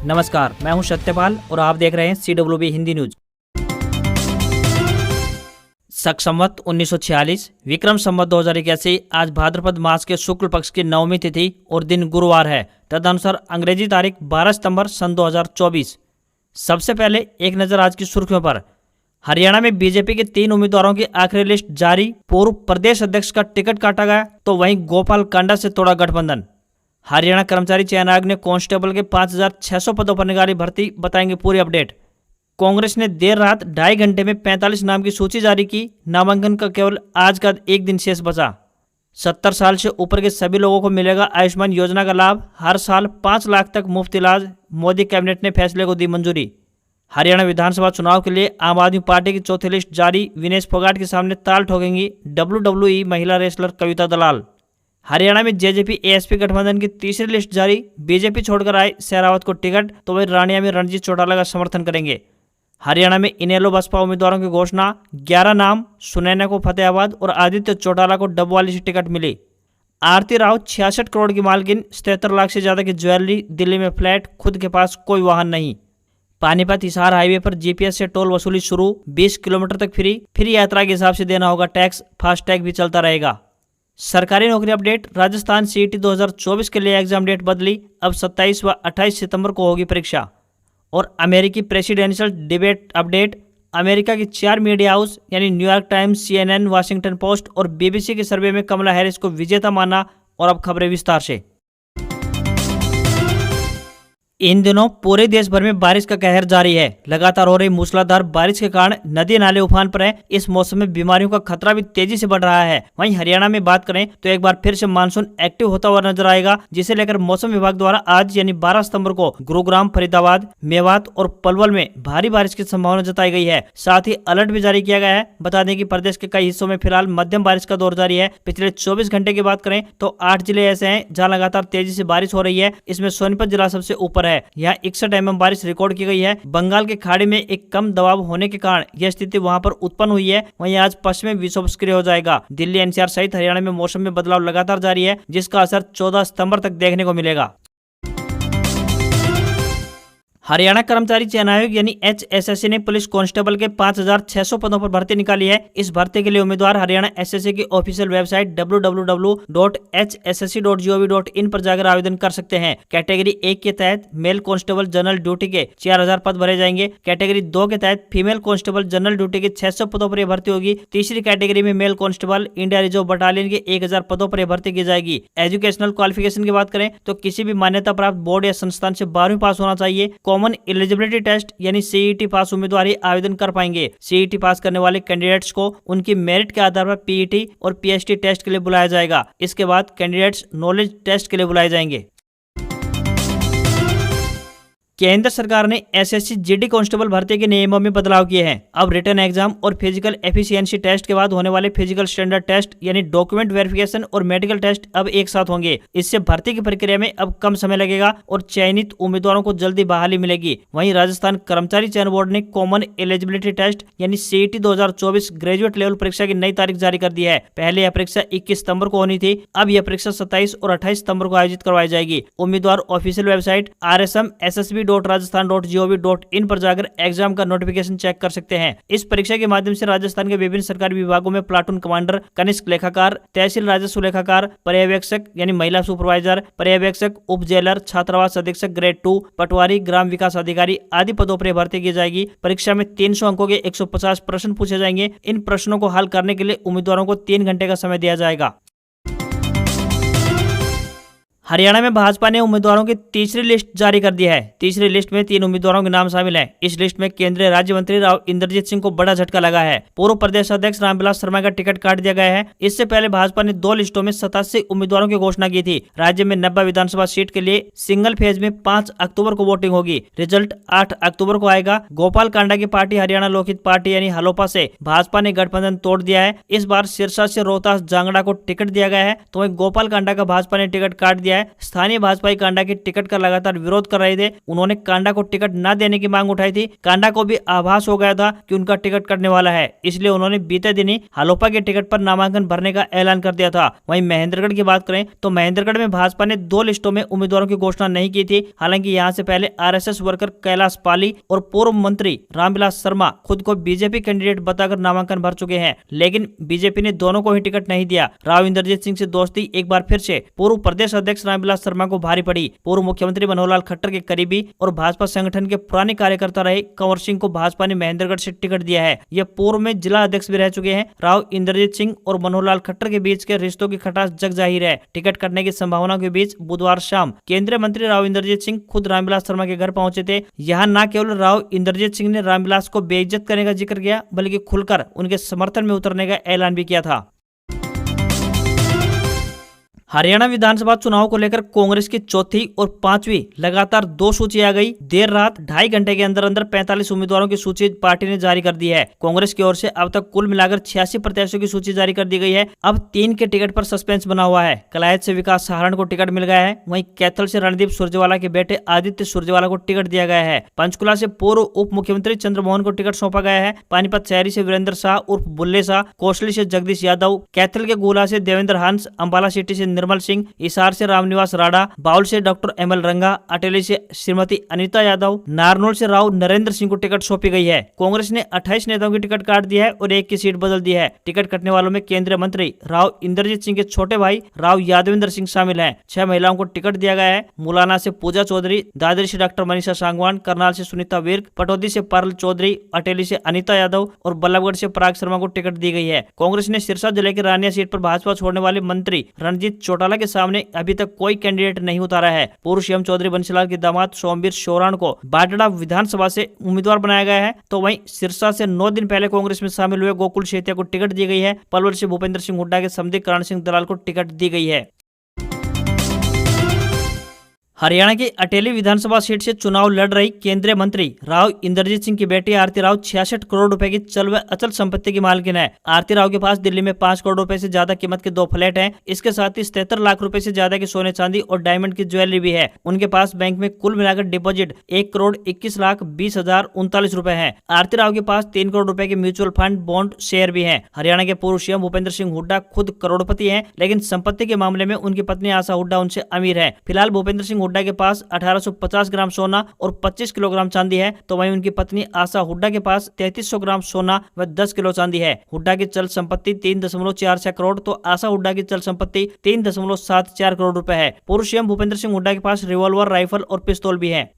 नमस्कार, मैं हूं सत्यपाल और आप देख रहे हैं CWB हिंदी न्यूज। शक संवत 1946 विक्रम संवत 2081 आज भाद्रपद मास के शुक्ल पक्ष की नवमी तिथि और दिन गुरुवार है। तदनुसार अंग्रेजी तारीख 12 सितंबर सन 2024। सबसे पहले एक नजर आज की सुर्खियों पर। हरियाणा में बीजेपी के 3 उम्मीदवारों की आखिरी लिस्ट जारी। पूर्व प्रदेश अध्यक्ष का टिकट काटा गया तो वहीं गोपाल कांडा से तोड़ा गठबंधन। हरियाणा कर्मचारी चयन आयोग ने कांस्टेबल के 5600 पदों पर निकाली भर्ती, बताएंगे पूरी अपडेट। कांग्रेस ने देर रात 2.5 घंटे में 45 नाम की सूची जारी की। नामांकन का केवल आज का एक दिन शेष बचा। 70 साल से ऊपर के सभी लोगों को मिलेगा आयुष्मान योजना का लाभ। हर साल 5 लाख तक मुफ्त इलाज। मोदी कैबिनेट ने फैसले को दी मंजूरी। हरियाणा विधानसभा चुनाव के लिए आम आदमी पार्टी की चौथी लिस्ट जारी। विनेश फोगाट के सामने ताल ठोकेंगी WWE महिला रेसलर कविता दलाल। हरियाणा में जेजेपी ASP गठबंधन की तीसरी लिस्ट जारी। बीजेपी छोड़कर आए शेरावत को टिकट तो वही रानिया में रणजीत चौटाला का समर्थन करेंगे। हरियाणा में इनेलो बसपा उम्मीदवारों की घोषणा। 11 नाम, सुनैना को फतेहाबाद और आदित्य चौटाला को डबवाली से टिकट मिली। आरती राव 66 करोड़ की मालकिन, 77 लाख से ज्यादा की ज्वेलरी, दिल्ली में फ्लैट, खुद के पास कोई वाहन नहीं। पानीपत हिसार हाईवे पर GPS से टोल वसूली शुरू। 20 किलोमीटर तक फ्री यात्रा के हिसाब से देना होगा टैक्स। फास्टैग भी चलता रहेगा। सरकारी नौकरी अपडेट। राजस्थान CET 2024 के लिए एग्जाम डेट बदली। अब 27 व 28 सितंबर को होगी परीक्षा। और अमेरिकी प्रेसिडेंशियल डिबेट अपडेट। अमेरिका की 4 मीडिया हाउस यानी New York times, CNN, Washington post और BBC के सर्वे में कमला हैरिस को विजेता माना। और अब खबरें विस्तार से। इन दिनों पूरे देश भर में बारिश का कहर जारी है। लगातार हो रही मूसलाधार बारिश के कारण नदी नाले उफान पर हैं। इस मौसम में बीमारियों का खतरा भी तेजी से बढ़ रहा है। वहीं हरियाणा में बात करें तो एक बार फिर से मानसून एक्टिव होता हुआ नजर आएगा, जिसे लेकर मौसम विभाग द्वारा आज यानी 12 सितंबर को गुरुग्राम, फरीदाबाद, मेवात और पलवल में भारी बारिश की संभावना जताई गई है। साथ ही अलर्ट भी जारी किया गया है। बता दें कि प्रदेश के कई हिस्सों में फिलहाल मध्यम बारिश का दौर जारी है। पिछले 24 घंटे की बात करें तो 8 जिले ऐसे हैं जहाँ लगातार तेजी से बारिश हो रही है। इसमें सोनीपत जिला सबसे ऊपर है। यहाँ 61 mm बारिश रिकॉर्ड की गई है। बंगाल की खाड़ी में एक कम दबाव होने के कारण यह स्थिति वहां पर उत्पन्न हुई है। वहीं आज पश्चिमी विक्षोभ सक्रिय हो जाएगा। दिल्ली NCR सहित हरियाणा में मौसम में बदलाव लगातार जारी है, जिसका असर 14 सितंबर तक देखने को मिलेगा। हरियाणा कर्मचारी चयन आयोग यानी HSSC ने पुलिस कांस्टेबल के 5600 पदों पर भर्ती निकाली है। इस भर्ती के लिए उम्मीदवार हरियाणा SSC की ऑफिशियल वेबसाइट www.hssc.gov.in पर जाकर आवेदन कर सकते हैं। कैटेगरी 1 के तहत मेल कांस्टेबल जनरल ड्यूटी के 4000 पद भरे जाएंगे। कैटेगरी 2 के तहत फीमेल कांस्टेबल जनरल ड्यूटी के 600 पदों पर भर्ती होगी। तीसरी कैटेगरी में mail constable India reserve battalion के 1000 पदों पर भर्ती की जाएगी। एजुकेशनल क्वालिफिकेशन की बात करें तो किसी भी मान्यता प्राप्त बोर्ड या संस्थान से 12वीं पास होना चाहिए। कॉमन एलिजिबिलिटी टेस्ट यानी CET पास उम्मीदवार ही आवेदन कर पाएंगे। CET पास करने वाले कैंडिडेट्स को उनकी मेरिट के आधार पर PET और PhD टेस्ट के लिए बुलाया जाएगा। इसके बाद कैंडिडेट्स नॉलेज टेस्ट के लिए बुलाए जाएंगे। केंद्र सरकार ने SSC GD कांस्टेबल भर्ती के नियमों में बदलाव किए हैं। अब रिटन एग्जाम और फिजिकल एफिशिएंसी टेस्ट के बाद होने वाले फिजिकल स्टैंडर्ड टेस्ट यानी डॉक्यूमेंट वेरिफिकेशन और मेडिकल टेस्ट अब एक साथ होंगे। इससे भर्ती की प्रक्रिया में अब कम समय लगेगा और चयनित उम्मीदवारों को जल्दी बहाली मिलेगी। वहीं राजस्थान कर्मचारी चयन बोर्ड ने कॉमन एलिजिबिलिटी टेस्ट यानी CET 2024 ग्रेजुएट लेवल परीक्षा की नई तारीख जारी कर दी है। पहले यह परीक्षा 21 सितंबर को होनी थी। अब यह परीक्षा 27 और 28 सितंबर को आयोजित करवाई जाएगी। उम्मीदवार ऑफिशियल वेबसाइट rsmssb.rajasthan.gov.in पर जाकर एग्जाम का नोटिफिकेशन चेक कर सकते हैं। इस परीक्षा के माध्यम से राजस्थान के विभिन्न सरकारी विभागों में प्लाटून कमांडर, कनिष्ठ लेखाकार, तहसील राजस्व लेखाकार, पर्यवेक्षक यानी महिला सुपरवाइजर, पर्यवेक्षक, उप जेलर, छात्रावास अधीक्षक ग्रेड 2, पटवारी, ग्राम विकास अधिकारी आदि पदों पर भर्ती की जाएगी। परीक्षा में 300 अंकों के 150 प्रश्न पूछे जाएंगे। इन प्रश्नों को हल करने के लिए उम्मीदवारों को 3 घंटे का समय दिया जाएगा। हरियाणा में भाजपा ने उम्मीदवारों की तीसरी लिस्ट जारी कर दी है। तीसरी लिस्ट में 3 उम्मीदवारों के नाम शामिल हैं। इस लिस्ट में केंद्रीय राज्य मंत्री राव इंद्रजीत सिंह को बड़ा झटका लगा है। पूर्व प्रदेश अध्यक्ष रामविलास शर्मा का टिकट काट दिया गया है। इससे पहले भाजपा ने 2 लिस्टों में 87 उम्मीदवारों की घोषणा की थी। राज्य में 90 विधानसभा सीट के लिए सिंगल फेज में 5 अक्टूबर को वोटिंग होगी। रिजल्ट 8 अक्टूबर को आएगा। गोपाल कांडा की पार्टी हरियाणा लोकहित पार्टी यानी हलोपा से भाजपा ने गठबंधन तोड़ दिया है। इस बार सिरसा से रोहतास जांगड़ा को टिकट दिया गया है, तो वहीं गोपाल कांडा का भाजपा ने टिकट काट दिया है। है। स्थानीय भाजपाई कांडा की टिकट का लगातार विरोध कर रहे थे। उन्होंने कांडा को टिकट न देने की मांग उठाई थी। कांडा को भी आभास हो गया था कि उनका टिकट कटने वाला है, इसलिए उन्होंने बीते दिन ही हालोपा के टिकट पर नामांकन भरने का ऐलान कर दिया था। वहीं महेंद्रगढ़ की बात करें तो महेंद्रगढ़ में भाजपा ने 2 लिस्टों में उम्मीदवारों की घोषणा नहीं की थी। हालांकि यहां से पहले आरएसएस वर्कर कैलाश पाली और पूर्व मंत्री रामविलास शर्मा खुद को बीजेपी कैंडिडेट बताकर नामांकन भर चुके हैं, लेकिन बीजेपी ने दोनों को ही टिकट नहीं दिया। राव इंद्रजीत सिंह से दोस्ती एक बार फिर से पूर्व प्रदेश अध्यक्ष रामविलास शर्मा को भारी पड़ी। पूर्व मुख्यमंत्री मनोहर लाल खट्टर के करीबी और भाजपा संगठन के पुराने कार्यकर्ता रहे कंवर सिंह को भाजपा ने महेंद्रगढ़ से टिकट दिया है। यह पूर्व में जिला अध्यक्ष भी रह चुके हैं। राव इंद्रजीत सिंह और मनोहर लाल खट्टर के बीच के रिश्तों की खटास जग जाहिर है। टिकट कटने की संभावना के बीच बुधवार शाम केंद्रीय मंत्री राव इंद्रजीत सिंह खुद रामविलास शर्मा के घर पहुंचे थे। यहाँ न केवल राव इंद्रजीत सिंह ने रामविलास को बेइज्जत करने का जिक्र किया, बल्कि खुलकर उनके समर्थन में उतरने का ऐलान भी किया था। हरियाणा विधानसभा चुनाव को लेकर कांग्रेस की चौथी और 5वीं लगातार 2 सूची आ गई। देर रात 2.5 घंटे के अंदर 45 उम्मीदवारों की सूची पार्टी ने जारी कर दी है। कांग्रेस की ओर से अब तक कुल मिलाकर 86 प्रत्याशियों की सूची जारी कर दी गई है। अब 3 के टिकट पर सस्पेंस बना हुआ है। कलायत से विकास सहारण को टिकट मिल गया है। वहीं कैथल से रणदीप सुरजेवाला के बेटे आदित्य सुरजेवाला को टिकट दिया गया है। पंचकुला से पूर्व उप मुख्यमंत्री चंद्रमोहन को टिकट सौंपा गया है। पानीपत शहरी से वीरेंद्र शाह उर्फ बुल्ले शाह, कोसली से जगदीश यादव, कैथल के गोला से देवेंद्र हंस, अंबाला सिटी से निर्मल सिंह, हिसार से रामनिवास राणा, बाउल से डॉक्टर एमएल रंगा, अटेली से श्रीमती अनीता यादव, नारनौल से राव नरेंद्र सिंह को टिकट सौंपी गई है। कांग्रेस ने 28 नेताओं की टिकट काट दी है और 1 की सीट बदल दी है। टिकट कटने वालों में केंद्रीय मंत्री राव इंद्रजीत सिंह के छोटे भाई राव यादविंदर सिंह शामिल हैं। 6 महिलाओं को टिकट दिया गया है। मुलाना से पूजा चौधरी, दादरी से डॉक्टर मनीषा सांगवान, करनाल से सुनीता विर्क, पटौदी से पारुल चौधरी, अटेली से अनीता यादव और बल्लभगढ़ से पराग शर्मा को टिकट दी गई है। कांग्रेस ने सिरसा जिले के रानिया सीट पर भाजपा छोड़ने वाले मंत्री रणजीत चौटाला के सामने अभी तक कोई कैंडिडेट नहीं उतारा है। पूर्व सीएम चौधरी बंशीलाल के दामाद सोमवीर शोराण को बाडड़ा विधानसभा से उम्मीदवार बनाया गया है। तो वहीं सिरसा से 9 दिन पहले कांग्रेस में शामिल हुए गोकुल शेतिया को टिकट दी गई है। पलवल से भूपेंद्र सिंह हुड्डा के समधी करण सिंह दलाल को टिकट दी गई है। हरियाणा की अटेली विधानसभा सीट से चुनाव लड़ रही केंद्रीय मंत्री राव इंद्रजीत सिंह की बेटी आरती राव 66 करोड़ रुपए की चल व अचल संपत्ति की मालकिन है। आरती राव के पास दिल्ली में 5 करोड़ रुपए से ज्यादा कीमत के 2 फ्लैट हैं। इसके साथ ही 77 लाख रुपए से ज्यादा की सोने चांदी और डायमंड की ज्वेलरी भी है। उनके पास बैंक में कुल मिलाकर डिपॉजिट 1 करोड़ 21 लाख 20,039 रुपए है। आरती राव के पास 3 करोड़ रुपए के म्यूचुअल फंड, बॉन्ड, शेयर भी है। हरियाणा के पूर्व सीएम भूपेंद्र सिंह हुड्डा खुद करोड़पति है, लेकिन संपत्ति के मामले में उनकी पत्नी आशा हुड्डा उनसे अमीर है। फिलहाल भूपेंद्र सिंह हुड्डा के पास 1850 ग्राम सोना और 25 किलोग्राम चांदी है, तो वहीं उनकी पत्नी आशा हुड्डा के पास 3300 ग्राम सोना व 10 किलो चांदी है। हुड्डा की चल संपत्ति 3.46 करोड़ तो आशा हुड्डा की चल संपत्ति 3.74 करोड़ रुपए है। पूर्व सीएम भूपेंद्र सिंह हुड्डा के पास रिवॉल्वर, राइफल और पिस्तौल भी है।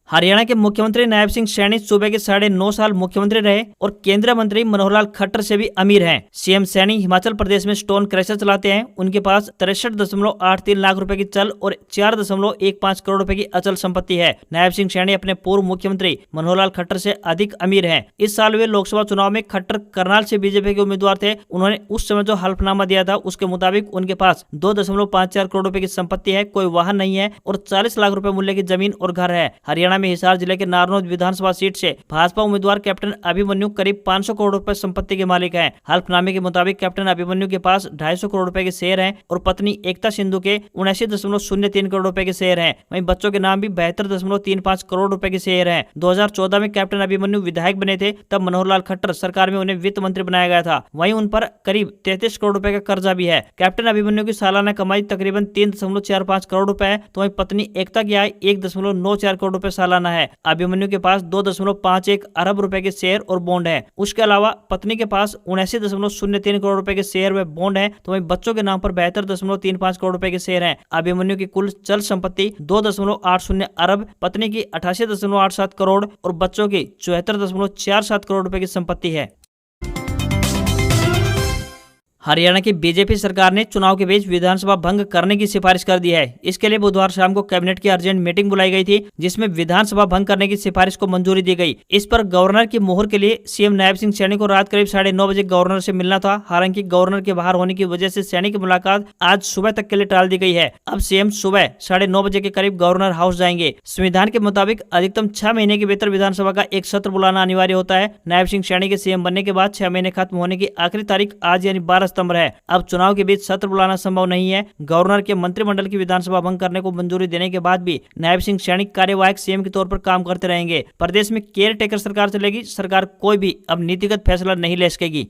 हरियाणा के मुख्यमंत्री नायब सिंह सैनी सूबे के 9.5 साल मुख्यमंत्री रहे और केंद्रीय मंत्री मनोहर लाल खट्टर से भी अमीर हैं। सीएम सैनी हिमाचल प्रदेश में स्टोन क्रशर चलाते हैं। उनके पास 63.83 लाख रुपए की चल और 4.15 करोड़ रुपए की अचल संपत्ति है। नायब सिंह सैनी अपने पूर्व मुख्यमंत्री मनोहर लाल खट्टर से अधिक अमीर हैं। इस साल हुए लोकसभा चुनाव में खट्टर करनाल से बीजेपी के उम्मीदवार थे। उन्होंने उस समय जो हल्फनामा दिया था उसके मुताबिक उनके पास 2.54 करोड़ रुपए की संपत्ति है, कोई वाहन नहीं है और 40 लाख रुपए मूल्य की जमीन और घर है। हरियाणा में हिसार जिले के नारनौल विधानसभा सीट से भाजपा उम्मीदवार कैप्टन अभिमन्यु करीब 500 करोड़ रुपए संपत्ति के मालिक हैं। हल्फनामे के मुताबिक कैप्टन अभिमन्यु के पास 250 करोड़ रुपए के शेयर हैं और पत्नी एकता सिंधु के 79.03 करोड़ रुपए के शेयर हैं। वहीं बच्चों के नाम भी 72.35 करोड़ रुपए के शेयर हैं। 2014 में कैप्टन अभिमन्यु विधायक बने थे, तब मनोहर लाल खट्टर सरकार में उन्हें वित्त मंत्री बनाया गया था। वहीं उन पर करीब 33 करोड़ रुपए का कर्जा भी है। कैप्टन अभिमन्यु की सालाना कमाई तकरीबन 3.45 करोड़ रुपए है, तो वहीं पत्नी एकता की आय 1.94 करोड़ रुपए सालाना है। अभिमन्यु के पास 2.51 अरब रुपए के शेयर और बॉन्ड है। उसके अलावा पत्नी के पास 79.03 करोड़ रुपए के शेयर व बॉन्ड है, तो वहीं बच्चों के नाम पर 72.35 करोड़ रुपए के शेयर हैं। अभिमन्यु की कुल चल संपत्ति 2.80 अरब, पत्नी की 88.87 करोड़ और बच्चों की 74.47 करोड़ रुपए की संपत्ति है। हरियाणा की बीजेपी सरकार ने चुनाव के बीच विधानसभा भंग करने की सिफारिश कर दी है। इसके लिए बुधवार शाम को कैबिनेट की अर्जेंट मीटिंग बुलाई गई थी, जिसमें विधानसभा भंग करने की सिफारिश को मंजूरी दी गई। इस पर गवर्नर की मोहर के लिए सीएम नायब सिंह सैनी को रात करीब 9:30 बजे गवर्नर से मिलना था। हालांकि गवर्नर के बाहर होने की वजह से सैनी की मुलाकात आज सुबह तक के लिए टाल दी गई है। अब सीएम सुबह 9:30 बजे के करीब गवर्नर हाउस जाएंगे। संविधान के मुताबिक अधिकतम 6 महीने के भीतर विधानसभा का एक सत्र बुलाना अनिवार्य होता है। नायब सिंह सैनी के सीएम बनने के बाद 6 महीने खत्म होने की आखिरी तारीख आज यानी 12 स्तंभ है। अब चुनाव के बीच सत्र बुलाना संभव नहीं है। गवर्नर के मंत्रिमंडल की विधानसभा भंग करने को मंजूरी देने के बाद भी नायब सिंह सैनी कार्यवाहक सीएम के तौर पर काम करते रहेंगे। प्रदेश में केयर टेकर सरकार चलेगी। सरकार कोई भी अब नीतिगत फैसला नहीं ले सकेगी।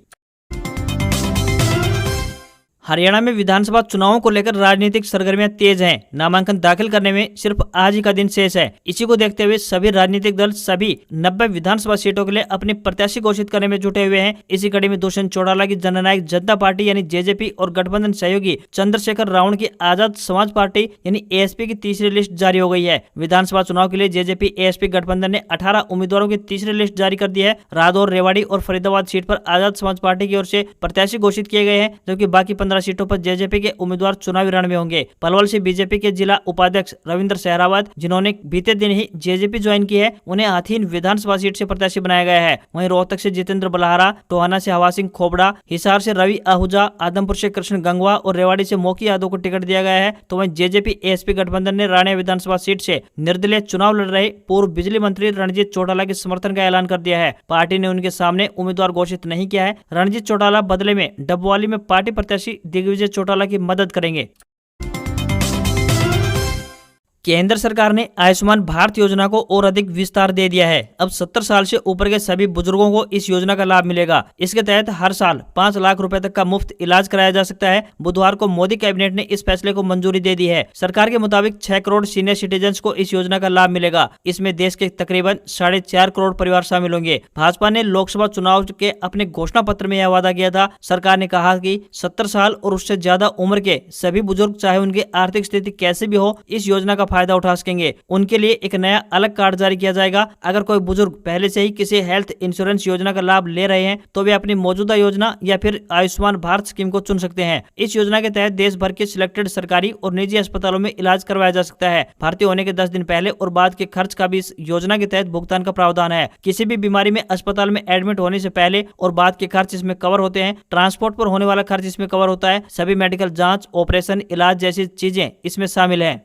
हरियाणा में विधानसभा चुनावों को लेकर राजनीतिक सरगर्मियां तेज हैं। नामांकन दाखिल करने में सिर्फ आज ही का दिन शेष है। इसी को देखते हुए सभी राजनीतिक दल सभी 90 विधानसभा सीटों के लिए अपने प्रत्याशी घोषित करने में जुटे हुए हैं। इसी कड़ी में दुष्यंत चौटाला की जननायक जनता पार्टी यानी जेजेपी और गठबंधन सहयोगी चंद्रशेखर रावण की आजाद समाज पार्टी यानी एएसपी की तीसरी लिस्ट जारी हो गई है। विधानसभा चुनाव के लिए जेजेपी एएसपी गठबंधन ने 18 उम्मीदवारों की तीसरी लिस्ट जारी कर दी है। रादौर, रेवाड़ी और फरीदाबाद सीट पर आजाद समाज पार्टी की ओर से प्रत्याशी घोषित किए गए हैं, जबकि बाकी 15 सीटों पर जेजेपी के उम्मीदवार चुनावी रण में होंगे। पलवल से बीजेपी के जिला उपाध्यक्ष रविंद्र सहरावत, जिन्होंने बीते दिन ही जेजेपी ज्वाइन की है, उन्हें हाथीन विधानसभा सीट से प्रत्याशी बनाया गया है। वहीं रोहतक से जितेंद्र बलहारा, टोहाना से हवा सिंह खोबड़ा, हिसार से रवि आहूजा, आदमपुर से कृष्ण गंगवा और रेवाड़ी से मोकी यादव को टिकट दिया गया है। तो वहीं जेजेपी एएसपी गठबंधन ने राणिया विधानसभा सीट से निर्दलीय चुनाव लड़ रहे पूर्व बिजली मंत्री रणजीत चौटाला के समर्थन का ऐलान कर दिया है। पार्टी ने उनके सामने उम्मीदवार घोषित नहीं किया है। रणजीत चौटाला बदले में डबवाली में पार्टी प्रत्याशी दिग्विजय चौटाला की मदद करेंगे। केंद्र सरकार ने आयुष्मान भारत योजना को और अधिक विस्तार दे दिया है। अब 70 साल से ऊपर के सभी बुजुर्गों को इस योजना का लाभ मिलेगा। इसके तहत हर साल 5 लाख रुपए तक का मुफ्त इलाज कराया जा सकता है। बुधवार को मोदी कैबिनेट ने इस फैसले को मंजूरी दे दी है। सरकार के मुताबिक 6 करोड़ सीनियर सिटीजन्स को इस योजना का लाभ मिलेगा। इसमें देश के तकरीबन 4.5 करोड़ परिवार शामिल होंगे। भाजपा ने लोकसभा चुनाव के अपने घोषणा पत्र में यह वादा किया था। सरकार ने कहा कि 70 साल और उससे ज्यादा उम्र के सभी बुजुर्ग, चाहे उनकी आर्थिक स्थिति कैसे भी हो, इस योजना का फायदा उठा सकेंगे। उनके लिए एक नया अलग कार्ड जारी किया जाएगा। अगर कोई बुजुर्ग पहले से ही किसी हेल्थ इंश्योरेंस योजना का लाभ ले रहे हैं तो वे अपनी मौजूदा योजना या फिर आयुष्मान भारत स्कीम को चुन सकते हैं। इस योजना के तहत देश भर के सिलेक्टेड सरकारी और निजी अस्पतालों में इलाज करवाया जा सकता है। भर्ती होने के 10 दिन पहले और बाद के खर्च का भी इस योजना के तहत भुगतान का प्रावधान है। किसी भी बीमारी में अस्पताल में एडमिट होने से पहले और बाद के खर्च इसमें कवर होते हैं। ट्रांसपोर्ट पर होने वाला खर्च इसमें कवर होता है। सभी मेडिकल जांच, ऑपरेशन, इलाज जैसी चीजें इसमें शामिल हैं।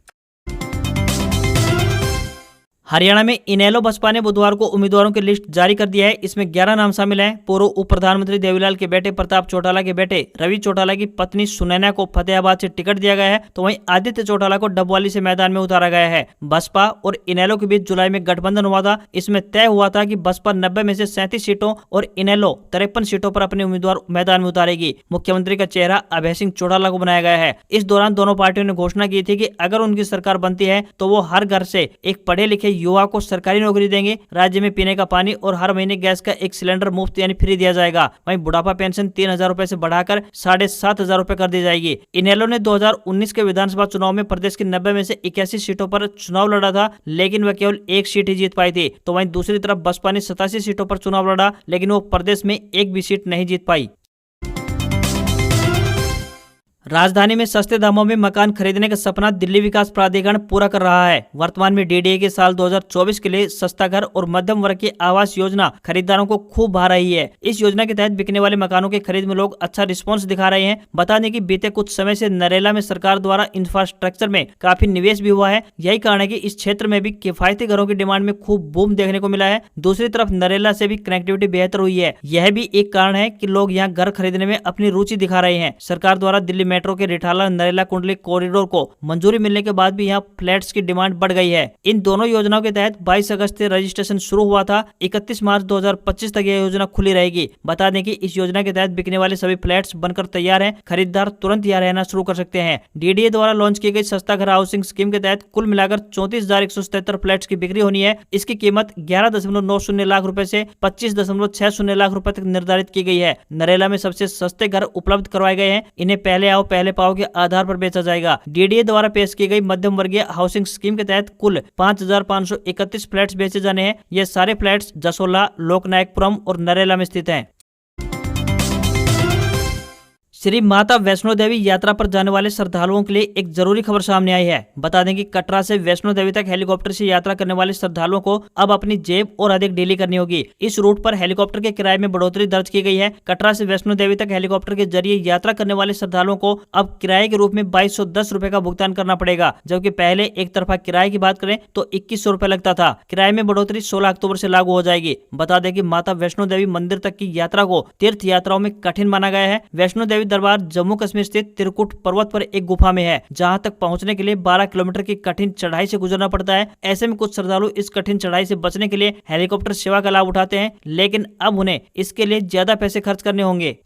हरियाणा में इनेलो बसपा ने बुधवार को उम्मीदवारों की लिस्ट जारी कर दिया है। इसमें 11 नाम शामिल हैं। पूर्व उप प्रधानमंत्री देवीलाल के बेटे प्रताप चौटाला के बेटे रवि चौटाला की पत्नी सुनैना को फतेहाबाद से टिकट दिया गया है, तो वहीं आदित्य चौटाला को डबवाली से मैदान में उतारा गया है। बसपा और इनेलो के बीच जुलाई में गठबंधन हुआ था। इसमें तय हुआ था कि बसपा 90 में से 37 सीटों और इनेलो 53 सीटों पर अपने उम्मीदवार मैदान में उतारेगी। मुख्यमंत्री का चेहरा अभय सिंह चौटाला को बनाया गया है। इस दौरान दोनों पार्टियों ने घोषणा की थी कि अगर उनकी सरकार बनती है तो वो हर घर से एक पढ़े लिखे युवा को सरकारी नौकरी देंगे। राज्य में पीने का पानी और हर महीने गैस का एक सिलेंडर मुफ्त यानी फ्री दिया जाएगा। वहीं बुढ़ापा पेंशन 3,000 रुपए से बढ़ाकर 7,500 रुपए कर दी जाएगी। इनेलो ने 2019 के विधानसभा चुनाव में प्रदेश की 90 में से 81 सीटों पर चुनाव लड़ा था, लेकिन वह केवल एक सीट ही जीत पाई थी। तो वहीं दूसरी तरफ बसपा ने 87 सीटों पर चुनाव लड़ा, लेकिन वो प्रदेश में एक भी सीट नहीं जीत पाई। राजधानी में सस्ते दामों में मकान खरीदने का सपना दिल्ली विकास प्राधिकरण पूरा कर रहा है। वर्तमान में डीडीए के साल 2024 के लिए सस्ता घर और मध्यम वर्ग की आवास योजना खरीदारों को खूब भा रही है। इस योजना के तहत बिकने वाले मकानों की खरीद में लोग अच्छा रिस्पॉन्स दिखा रहे हैं। बता दें कि बीते कुछ समय से नरेला में सरकार द्वारा इंफ्रास्ट्रक्चर में काफी निवेश भी हुआ है। यही कारण है कि इस क्षेत्र में भी किफायती घरों की डिमांड में खूब बूम देखने को मिला है। दूसरी तरफ नरेला से भी कनेक्टिविटी बेहतर हुई है। यह भी एक कारण है कि लोग यहाँ घर खरीदने में अपनी रुचि दिखा रहे हैं। सरकार द्वारा दिल्ली मेट्रो के रिठाला नरेला कुंडली कॉरिडोर को मंजूरी मिलने के बाद भी यहाँ फ्लैट्स की डिमांड बढ़ गई है। इन दोनों योजनाओं के तहत 22 अगस्त से रजिस्ट्रेशन शुरू हुआ था। 31 मार्च 2025 तक यह योजना खुली रहेगी। बता दें कि इस योजना के तहत बिकने वाले सभी फ्लैट्स बनकर तैयार हैं। खरीदार तुरंत यहाँ रहना शुरू कर सकते हैं। डीडीए द्वारा लॉन्च की गई सस्ता घर हाउसिंग स्कीम के तहत कुल मिलाकर 34,177 फ्लैट्स की बिक्री होनी है। इसकी कीमत 11.90 लाख रुपए से 25.60 लाख रुपए तक निर्धारित की गई है। नरेला में सबसे सस्ते घर उपलब्ध करवाए गए हैं। इन्हें पहले आओ पहले पाओ के आधार पर बेचा जाएगा। डीडीए द्वारा पेश की गई मध्यम वर्गीय हाउसिंग स्कीम के तहत कुल 5,531 फ्लैट्स बेचे जाने हैं। ये सारे फ्लैट्स जसोला, लोकनायकपुरम और नरेला में स्थित हैं। श्री माता वैष्णो देवी यात्रा पर जाने वाले श्रद्धालुओं के लिए एक जरूरी खबर सामने आई है। बता दें कि कटरा से वैष्णो देवी तक हेलीकॉप्टर से यात्रा करने वाले श्रद्धालुओं को अब अपनी जेब और अधिक ढीली करनी होगी। इस रूट पर हेलीकॉप्टर के किराए में बढ़ोतरी दर्ज की गई है। कटरा से वैष्णो देवी तक हेलीकॉप्टर के जरिए यात्रा करने वाले श्रद्धालुओं को अब किराए के रूप में 2210 रुपए का भुगतान करना पड़ेगा, जबकि पहले एक तरफा किराए की बात करें तो 2100 रुपए लगता था। किराए में बढ़ोतरी 16 अक्टूबर से लागू हो जाएगी। बता दें कि माता वैष्णो देवी मंदिर तक की यात्रा को तीर्थ यात्राओं में कठिन माना गया है। वैष्णो देवी दरबार जम्मू कश्मीर स्थित त्रिकुट पर्वत पर एक गुफा में है, जहां तक पहुंचने के लिए 12 किलोमीटर की कठिन चढ़ाई से गुजरना पड़ता है। ऐसे में कुछ श्रद्धालु इस कठिन चढ़ाई से बचने के लिए हेलीकॉप्टर सेवा का लाभ उठाते हैं, लेकिन अब उन्हें इसके लिए ज्यादा पैसे खर्च करने होंगे।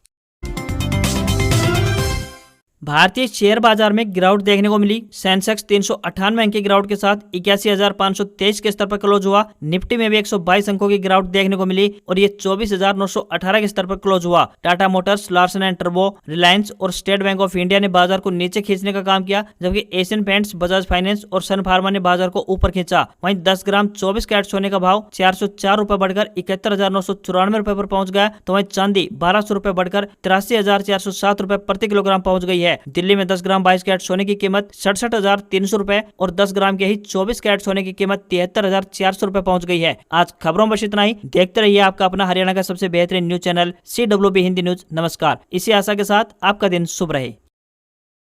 भारतीय शेयर बाजार में गिरावट देखने को मिली। सेंसेक्स 398 अंक की गिरावट के साथ 81,523 के स्तर पर क्लोज हुआ। निफ्टी में भी 122 अंकों की गिरावट देखने को मिली और ये 24,918 के स्तर पर क्लोज हुआ। Tata Motors, Larsen and turbo, Reliance और स्टेट बैंक ऑफ इंडिया ने बाजार को नीचे खींचने का काम किया, जबकि एशियन पेंट्स, बजाज फाइनेंस और सन फार्मा ने बाजार को ऊपर खींचा। वहीं 10 ग्राम 24 कैरेट सोने का भाव 404 रुपए बढ़कर 71,994 रुपए पर पहुंच गया। तो वहीं चांदी 1200 रुपए बढ़कर 83,407 रुपए प्रति किलोग्राम पहुंच गई है। दिल्ली में 10 ग्राम 22 कैरेट सोने की कीमत 67,300 रुपए और 10 ग्राम के ही 24 कैरेट सोने की कीमत 73,400 रुपए पहुंच गई है। आज खबरों में बस इतना ही। देखते रहिए आपका अपना हरियाणा का सबसे बेहतरीन news channel CWB Hindi news. नमस्कार। इसी आशा के साथ आपका दिन शुभ रहे।